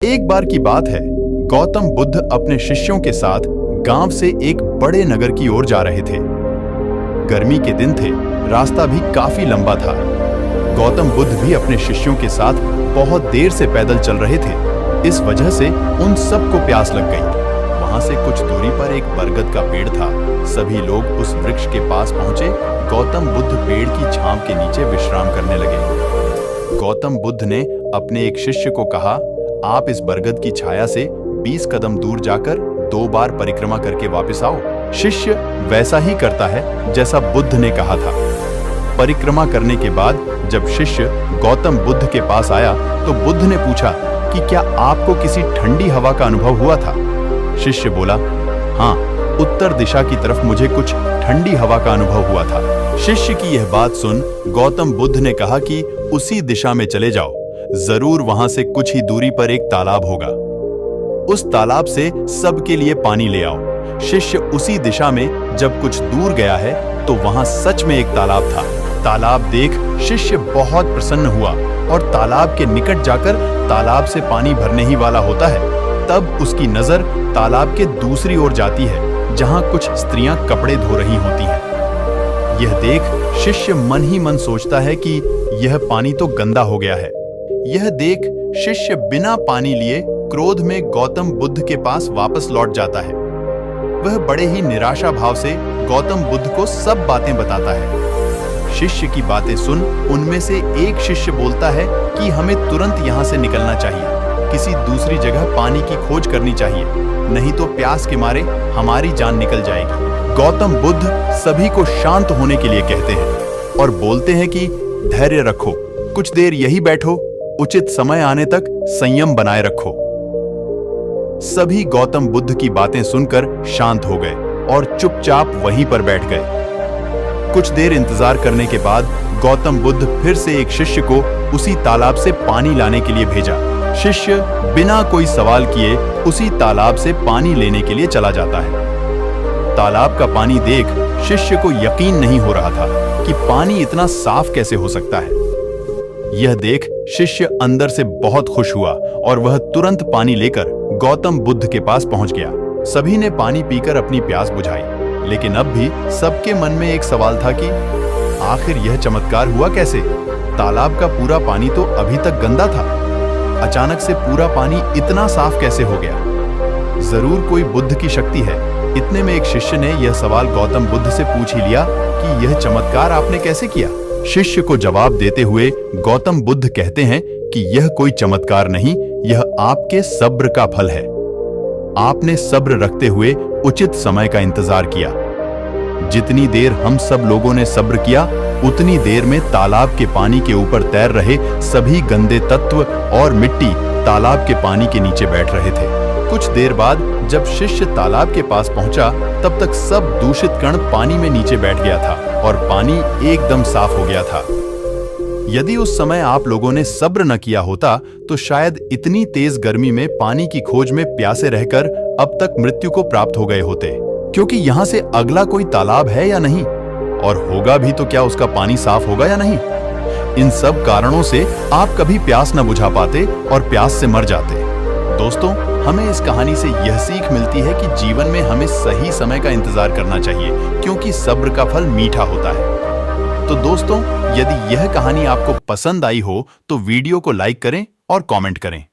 एक बार की बात है, गौतम बुद्ध अपने शिष्यों के साथ गांव से एक बड़े नगर की ओर जा रहे थे। गर्मी के दिन थे, रास्ता भी काफी लंबा था। गौतम बुद्ध भी अपने शिष्यों के साथ बहुत देर से पैदल चल रहे थे। इस वजह से उन सबको प्यास लग गई। वहां से कुछ दूरी पर एक बरगद का पेड़ था। सभी लोग उस वृक्ष के पास पहुंचे। गौतम बुद्ध पेड़ की छांव के नीचे विश्राम करने लगे। गौतम बुद्ध ने अपने एक शिष्य को कहा, आप इस बरगद की छाया से 20 कदम दूर जाकर 2 बार परिक्रमा करके वापस आओ। शिष्य वैसा ही करता है जैसा बुद्ध ने कहा था। परिक्रमा करने के बाद जब शिष्य गौतम बुद्ध के पास आया तो बुद्ध ने पूछा कि क्या आपको किसी ठंडी हवा का अनुभव हुआ था? शिष्य बोला, हाँ, उत्तर दिशा की तरफ मुझे कुछ ठंडी हवा का अनुभव हुआ था। शिष्य की यह बात सुन गौतम बुद्ध ने कहा कि उसी दिशा में चले जाओ, जरूर वहां से कुछ ही दूरी पर एक तालाब होगा। उस तालाब से सबके लिए पानी ले आओ। शिष्य उसी दिशा में जब कुछ दूर गया है तो वहां सच में एक तालाब था। तालाब देख शिष्य बहुत प्रसन्न हुआ और तालाब के निकट जाकर तालाब से पानी भरने ही वाला होता है। तब उसकी नजर तालाब के दूसरी ओर जाती है जहां कुछ स्त्रियां कपड़े धो रही होती हैं। यह देख शिष्य मन ही मन सोचता है कि यह पानी तो गंदा हो गया है। यह देख शिष्य बिना पानी लिए क्रोध में गौतम बुद्ध के पास वापस लौट जाता है। वह बड़े ही निराशा भाव से गौतम बुद्ध को सब बातें बताता है। शिष्य की बातें सुन उनमें से एक शिष्य बोलता है कि हमें तुरंत यहाँ से निकलना चाहिए, किसी दूसरी जगह पानी की खोज करनी चाहिए, नहीं तो प्यास के मारे हमारी जान निकल जाएगी। गौतम बुद्ध सभी को शांत होने के लिए कहते हैं और बोलते हैं कि धैर्य रखो, कुछ देर यही बैठो, उचित समय आने तक संयम बनाए रखो। सभी गौतम बुद्ध की बातें सुनकर शांत हो गए और चुपचाप वहीं पर बैठ गए। कुछ देर इंतजार करने के बाद गौतम बुद्ध फिर से एक शिष्य को उसी तालाब से पानी लाने के लिए भेजा। शिष्य बिना कोई सवाल किए उसी तालाब से पानी लेने के लिए चला जाता है। तालाब का पानी देख शिष्य को यकीन नहीं हो रहा था कि पानी इतना साफ कैसे हो सकता है। यह देख शिष्य अंदर से बहुत खुश हुआ और वह तुरंत पानी लेकर गौतम बुद्ध के पास पहुंच गया। सभी ने पानी पीकर अपनी प्यास बुझाई, लेकिन अब भी सबके मन में एक सवाल था कि आखिर यह चमत्कार हुआ कैसे? तालाब का पूरा पानी तो अभी तक गंदा था, अचानक से पूरा पानी इतना साफ कैसे हो गया? जरूर कोई बुद्ध की शक्ति है। इतने में एक शिष्य ने यह सवाल गौतम बुद्ध से पूछ ही लिया कि यह चमत्कार आपने कैसे किया? शिष्य को जवाब देते हुए गौतम बुद्ध कहते हैं कि यह कोई चमत्कार नहीं, यह आपके सब्र का फल है। आपने सब्र रखते हुए उचित समय का इंतजार किया। जितनी देर हम सब लोगों ने सब्र किया, उतनी देर में तालाब के पानी के ऊपर तैर रहे सभी गंदे तत्व और मिट्टी तालाब के पानी के नीचे बैठ रहे थे। कुछ देर बाद जब शिष्य तालाब के पास पहुंचा, तब तक सब दूषित कण पानी में नीचे बैठ गया था और पानी एकदम साफ हो गया था। यदि उस समय आप लोगों ने सब्र न किया होता तो शायद इतनी तेज गर्मी में पानी की खोज में प्यासे रहकर अब तक मृत्यु को प्राप्त हो गए होते। क्योंकि यहाँ से अगला कोई तालाब है या नहीं, और होगा भी तो क्या उसका पानी साफ होगा या नहीं? इन सब कारणों से आप कभी प्यास न बुझा पाते और प्यास से मर जाते। दोस्तों, हमें इस कहानी से यह सीख मिलती है कि जीवन में हमें सही समय का इंतजार करना चाहिए, क्योंकि सब्र का फल मीठा होता है। तो दोस्तों, यदि यह कहानी आपको पसंद आई हो तो वीडियो को लाइक करें और कमेंट करें।